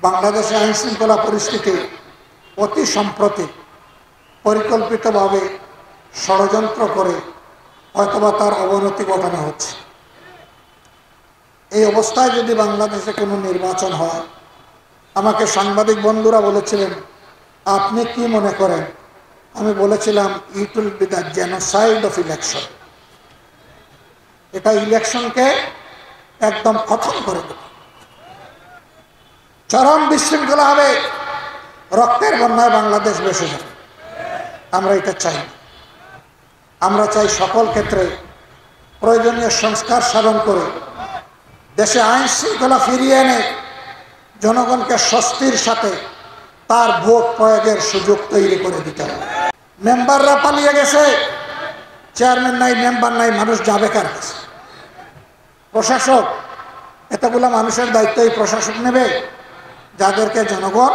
বাংলাদেশে আইন শৃঙ্খলা পরিস্থিতি অতি সম্প্রতি পরিকল্পিতভাবে ষড়যন্ত্র করে হয়তোবা তার অবনতি ঘটানো হচ্ছে। এই অবস্থায় যদি বাংলাদেশে কোনো নির্বাচন হয়, আমাকে সাংবাদিক বন্ধুরা বলেছিলেন, আপনি কি মনে করেন? আমি বলেছিলাম, it will be the genocide of election. এটা ইলেকশনকে একদম খতম করে দেবে, চরম বিশৃঙ্খলা হবে, রক্তের বন্যায় বাংলাদেশ ভেসে যাবে। আমরা এটা চাই না। আমরা চাই সকল ক্ষেত্রে প্রয়োজনীয় সংস্কার সাধন করে দেশে আইন শৃঙ্খলা ফিরিয়ে এনে জনগণকে স্বস্তির সাথে তার ভোট প্রয়োগের সুযোগ তৈরি করে দিতে হবে। মেম্বাররা পালিয়ে গেছে, চেয়ারম্যান নাই, মেম্বার নাই, মানুষ যাবে কার কাছে? প্রশাসক, এতগুলো মানুষের দায়িত্ব এই প্রশাসক নেবে যাদেরকে জনগণ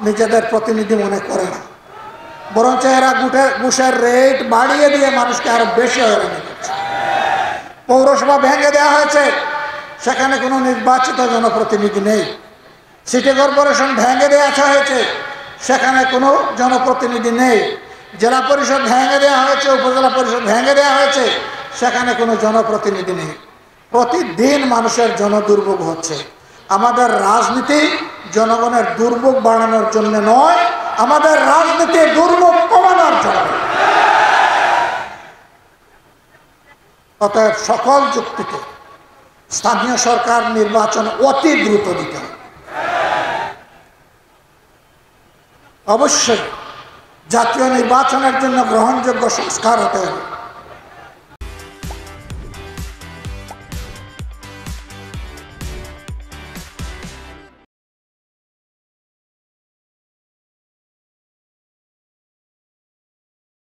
নিজেদের প্রতিনিধি মনে করে না, বরঞ্চ এরা ঘুষের রেট বাড়িয়ে দিয়ে মানুষকে আরো বেশি হয়রানি করছে। পৌরসভা ভেঙে দেওয়া হয়েছে, সেখানে কোনো নির্বাচিত জনপ্রতিনিধি নেই। সিটি কর্পোরেশন ভেঙে দেওয়া হয়েছে, সেখানে কোনো জনপ্রতিনিধি নেই। জেলা পরিষদ ভেঙে দেওয়া হয়েছে, উপজেলা পরিষদ ভেঙে দেওয়া হয়েছে, সেখানে কোনো জনপ্রতিনিধি নেই। প্রতিদিন মানুষের জনদুর্ভোগ হচ্ছে। আমাদের রাজনীতি জনগণের দুর্ভোগ বাড়ানোর জন্য নয়, আমাদের রাজনীতি দুর্ভোগ কমানোর জন্য। অতএব সকল যুক্তিতে স্থানীয় সরকার নির্বাচন অতি দ্রুত দিতে হবে। অবশ্যই জাতীয় নির্বাচনের জন্য গ্রহণযোগ্য সংস্কার হতে হবে।